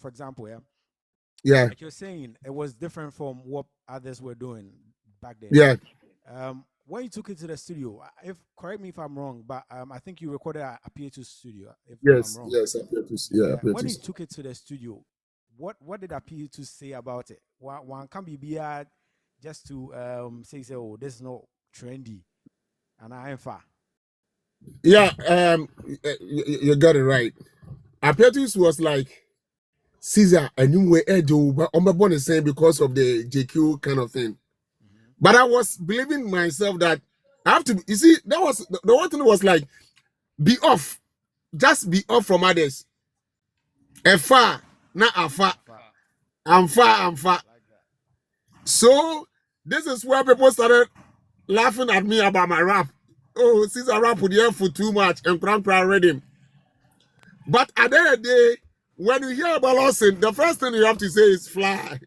for example, Yeah. like you're saying, it was different from what others were doing back then. Yeah. When you took it to the studio, if correct me if I'm wrong, but I think you recorded at a PA2 studio, if I'm Yes. wrong. Yes. Yeah. When you took it to the studio, what did a PA2 say about it? One can be just to say, oh, this is not trendy, and I am far. Yeah. You got it right. Apparatus was like C-Zar a new way Edo, but I'm born the same because of the JQ kind of thing. But I was believing myself that I have to. You see, that was the one thing was like, be off, just be off from others. A far, not a far. I'm far. So this is where people started laughing at me about my rap. Oh, C-Zar rap with the for too much and crank rhythm. But at the end of the day, when you hear about Lawson, the first thing you have to say is fly.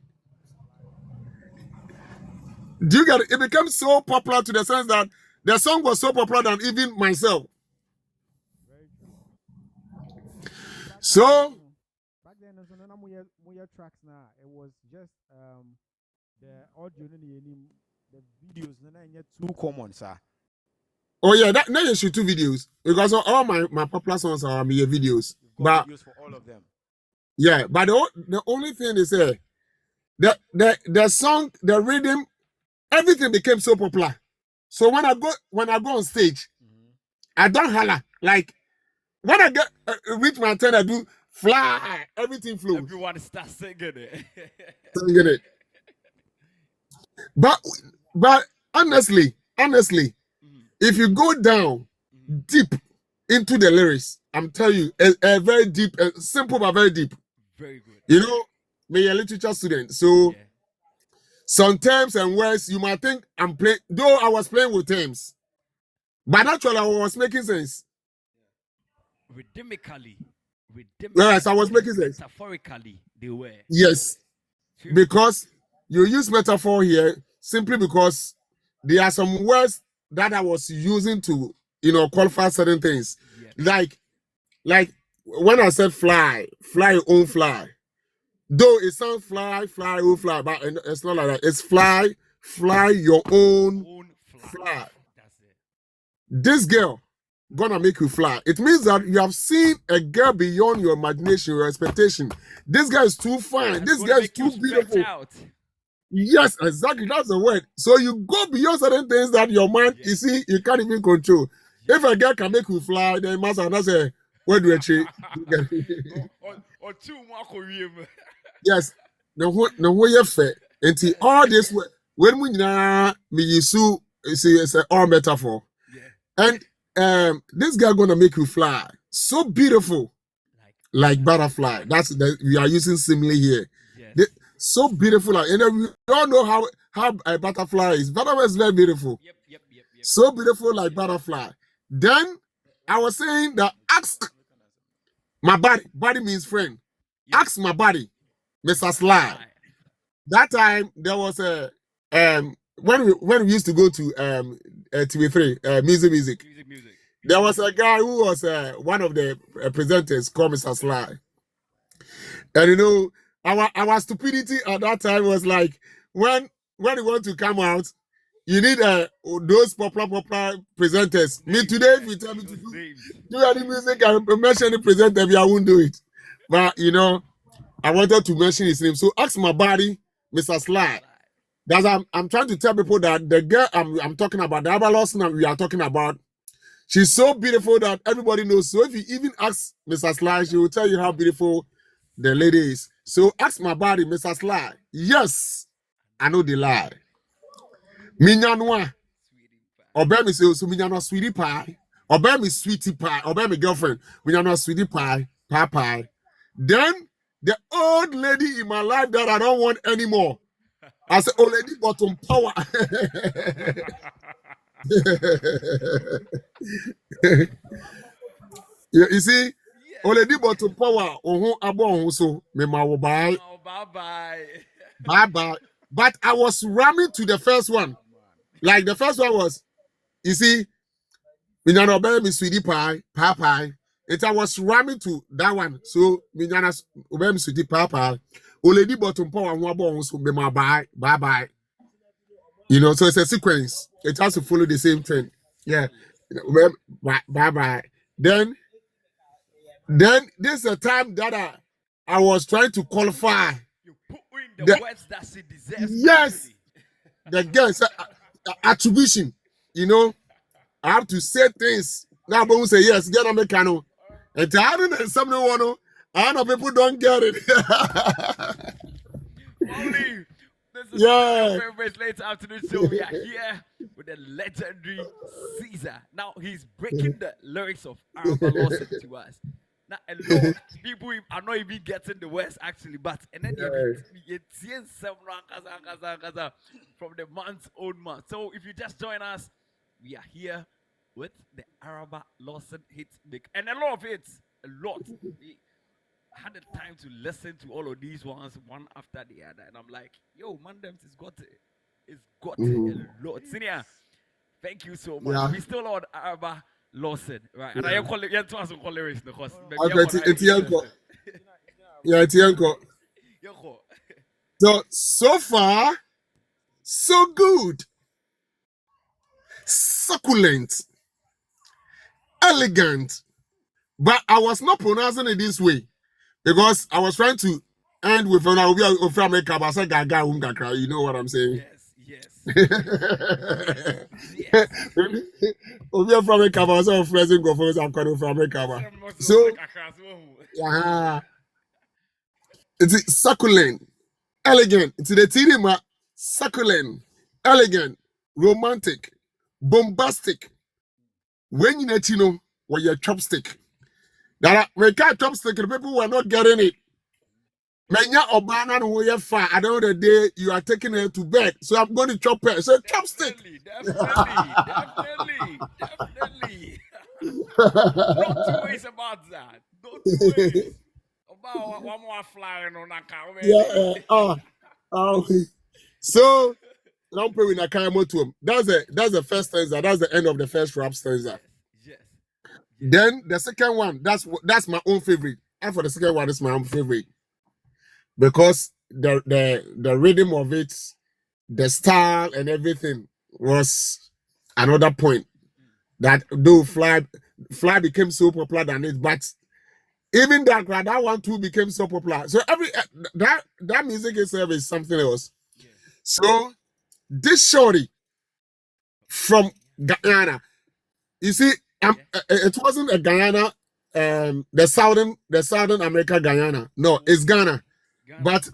Do you get it? It became so popular to the sense that the song was so popular than even myself. So back then, no tracks now. It was just the audio, the videos, too common, sir. Oh yeah, now you shoot 2 videos because all my popular songs are my videos. But videos for all of them. Yeah, but the only thing is the song, the rhythm, everything became so popular. So when I go on stage, I don't holler. Like when I get reach my turn, I do fly. Everything flows. Everyone starts singing it. Singing it. But honestly, if you go down deep into the lyrics, I'm telling you, a very deep, simple but very deep. Very good. You know, me a literature student, so some terms and words you might think I'm playing. Though I was playing with terms, but actually I was making sense. Rhythmically. Yes, I was making sense. Metaphorically, they were. Yes, because you use metaphor here simply because there are some words that I was using to, qualify certain things. Yes. Like when I said fly your own fly. Though it sounds fly own fly, but it's not like that. It's fly your own fly. That's it. This girl gonna make you fly. It means that you have seen a girl beyond your imagination, your expectation. This guy is too fine. This guy is too beautiful. Yes, exactly. That's the word. So you go beyond certain things that your mind, you see, you can't even control. If a girl can make you fly, then must not say, where do I cheat? Or 2 more. Yes. No way you fair. Until all this way, when we me you it's an all metaphor. Yeah. And this guy gonna make you fly. So beautiful. Like butterfly. We are using simile here. Yes. So beautiful. And we all know how a butterfly is. Butterfly is very beautiful. Yep. So beautiful like butterfly. Then I was saying that ask my body means friend. Yep. Ask my body, Mr. Sly. That time there was a when we used to go to TV3 music. There was a guy who was one of the presenters called Mr. Sly. And our stupidity at that time was like when you want to come out, you need those popular presenters. Me today, if you tell me to do any music and mention the presenter, I won't do it. But I wanted to mention his name. So ask my body, Mr. Sly. That's I'm trying to tell people that the girl I'm talking about, the Araba Lawson we are talking about, she's so beautiful that everybody knows. So if you even ask Mr. Sly, she will tell you how beautiful the lady is. So ask my body, Mr. Sly. Yes, I know the lie. Minyanwa. Obey me so minyanwa sweetie pie. Obey me sweetie pie. Obey me girlfriend. Minyanwa sweetie pie. Pie. Then the old lady in my life that I don't want anymore. I said, old lady bottom power. You see, already bottom power. So me ma bye. Bye. But I was ramming to the first one. Like the first one was, you see, me sweetie pie. I was ramming to that one. So Minyanas Ubem City Papa, Oledi bottom power one bones will be my bye. You know, so it's a sequence. It has to follow the same trend. Yeah. Bye. Then this is a time that I was trying to qualify. You put in the words that she deserves. Yes. The girls attribution. You know, I have to say things. Now, but we say yes, get a mechanic. And I don't know something one. I know people don't get it. Only this is Yeah. the very late afternoon show. We are here with the legendary C-Zar. Now he's breaking the lyrics of Araba Lawson to us. Now a lot of people are not even getting the words actually, but and then it's from the month's own month. So if you just join us, we are here with the Araba Lawson hit mix, and a lot of it, a lot. I had the time to listen to all of these ones one after the other, and I'm like, yo, man, it's got a lot. Senior, thank you so much. Yeah. We still on Araba Lawson, right? And I call it, yeah, to call lyrics because It's Yanko. Yeah, it's Yanko. So far, so good. Succulent. Elegant. But I was not pronouncing it this way because I was trying to end with you know what I'm saying? Yes. So yeah, it's succulent, elegant. It's the Tidima, succulent, elegant, romantic, bombastic. When you know what your chopstick. That we can't chopstick, the people who are not getting it. Menya Obana no way far. At the end of the day, you are taking her to bed. So I'm going to chop her. So chopstick. Definitely. Not two ways about that. Not two ways. About one more flying on that car. Yeah. So don't play with Nakayamo to him. That's the first stanza. That's the end of the first rap stanza. Yes. Then the second one, that's my own favorite. And for the second one, it's my own favorite. Because the rhythm of it, the style and everything was another point. That though fly became so popular than it, but even that one too became so popular. So that music itself is something else. Yeah. So this shorty from Guyana, you see, it wasn't a Guyana, the Southern America Guyana. No, it's Ghana. But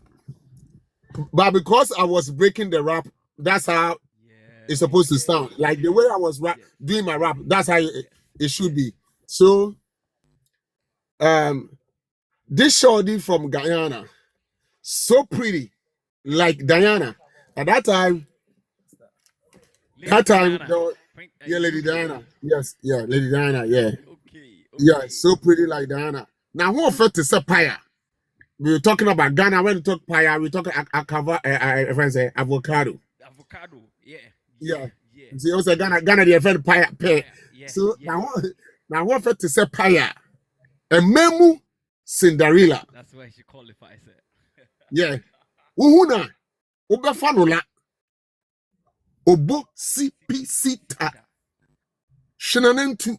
because I was breaking the rap, that's how it's supposed to sound. Like the way I was doing my rap, that's how it should be. So, this shorty from Guyana, so pretty, like Diana. At that time, Lady Diana. Yes, yeah, Lady Diana, yeah. Okay. Yeah, so pretty like Diana. Now, who offered to say paya? We were talking about Ghana. When we talk paya, we talk avocado. Avocado, yeah. See, also Ghana, they friend paya. So now who offered to say paya? A memu Cinderella. That's why she qualifies it. Yeah. Uhuna. Ubafanola. Obo CPC. Shinanentu.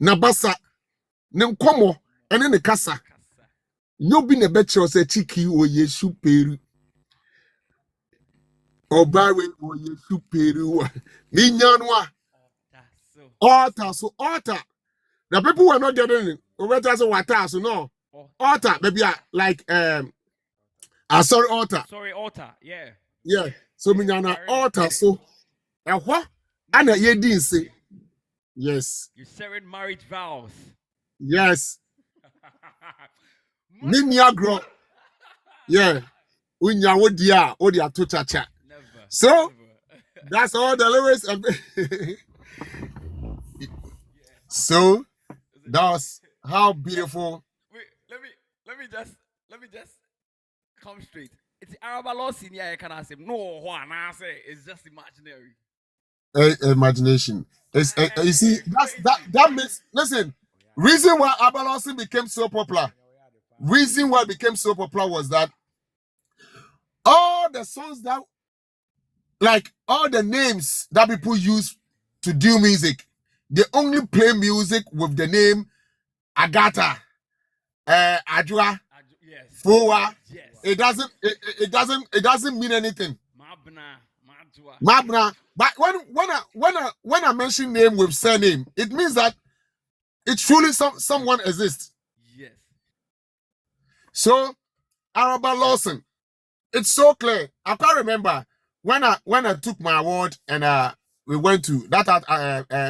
Nabasa. Nemkomo. And then the casa. No be a betcha say chiki or yesu peru. Or barren or yesu peru. Minyanwa. Altar. The people who are not getting it. Over so water, so no. Altar, maybe like sorry, altar. Yeah. Yeah. So minyana altar, so what? And ye didn't say. Yes. You're sharing marriage vows. Yes. Minyagro. Yeah. Unya wodia, odia to chacha. So that's all the lyrics. So that's how beautiful. Wait, let me just come straight. It's Araba Lawson, yeah, can I say no one I say it's just imaginary. Imagination. It's you see that makes listen. Reason why Araba Lawson became so popular. Reason why it became so popular was that all the songs that, like all the names that people use to do music, they only play music with the name Agata, Adwa, Fowa. It doesn't mean anything. Mabna. But when I mention name with surname, it means that it truly someone exists. Yes. So Araba Lawson, it's so clear. I can't remember when I took my award and we went to that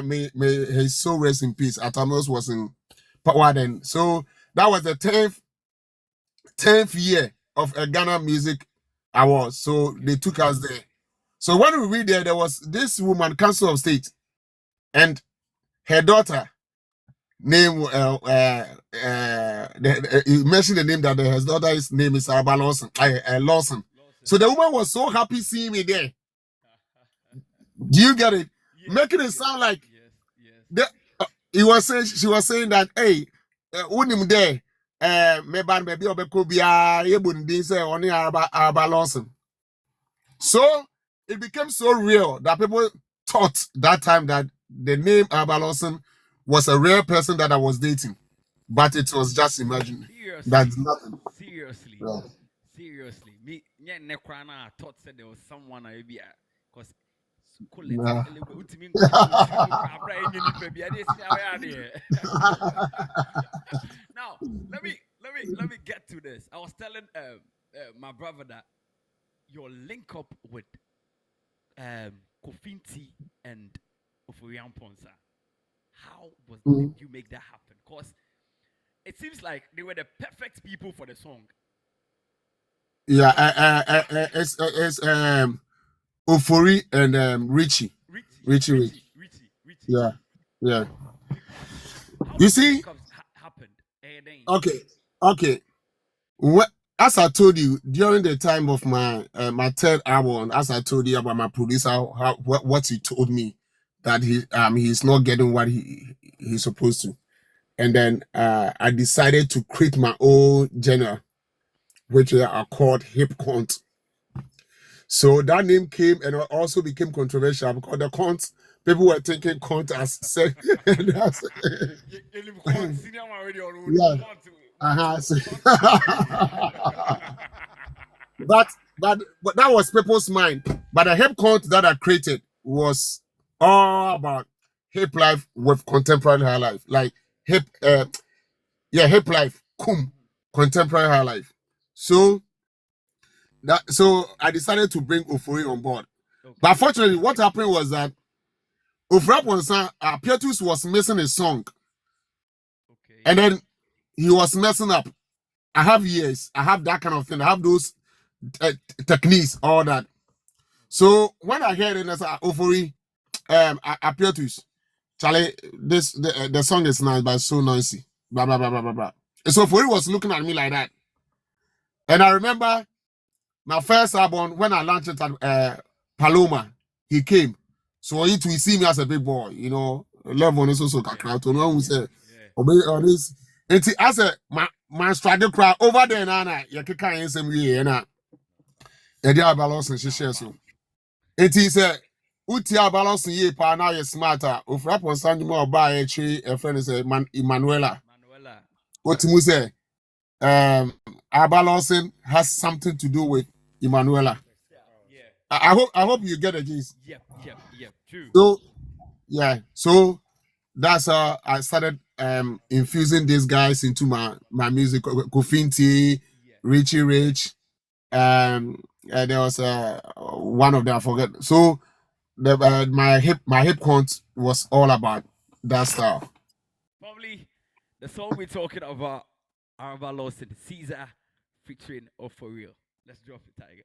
may his soul rest in peace. Atanos was in power then. So that was the 10th year of a Ghana Music Awards. So they took us there. So when we read there was this woman, Council of State, and her daughter name you mentioned the name that his daughter's name is Araba Lawson. Lawson. So the woman was so happy seeing me there. Do you get it? Yes, making it sound like she was saying that, hey, unim there, maybe obekobia yebundin say only Araba Lawson. So it became so real that people thought that time that the name Araba Lawson was a real person that I was dating, but it was just imaginary. That's nothing. Seriously. Yeah. Seriously. Me I thought said there was someone I be because now let me get to this. I was telling my brother that your link up with Kofinti and Ofurian Ponsa. How did you make that happen? Because it seems like they were the perfect people for the song. Yeah, it's Ofori and Richie. Yeah. How you see, happened? Okay. As I told you during the time of my my third album, as I told you about my producer, what he told me that he's not getting what he's supposed to, and then I decided to create my own genre, which are called hip cont. So that name came and also became controversial because the cont people were thinking cont as sex. Yeah. But that was people's mind. But the hip cont that I created was all about hip life with contemporary high life, like hip life, contemporary high life. So I decided to bring Ofori on board. Okay. But fortunately, what happened was that Ofori Pietus was missing a song. Okay. And then he was messing up. I have that kind of thing. I have those techniques, all that. So when I heard it, I said, Ofori, Pietus, Charlie, the song is nice, but it's so noisy. Blah, blah, blah, blah, blah, blah. And so Ofori was looking at me like that. And I remember my first album, when I launched it at Paloma, he came. So he see me as a big boy, you know. Love on this also crowd to know who said, obey on this. And as a my strategy crowd over there, Nana, you can't say me, and I did Araba Lawson, she shares so. And he said, Uti Araba Lawson, ye pa now you're smarter. If rap on Sunday more by a tree, a friend is Emanuela. What you say? Araba Lawson has something to do with Emanuela. I hope you get it, Jace. Yep, true. So that's how I started infusing these guys into my music. Kofinti, Richie Rich, there was one of them I forget. So my hip cont was all about that style. Probably the song we're talking about, Araba Lawson, C-Zar featuring For Real. Let's drop it, Tygh.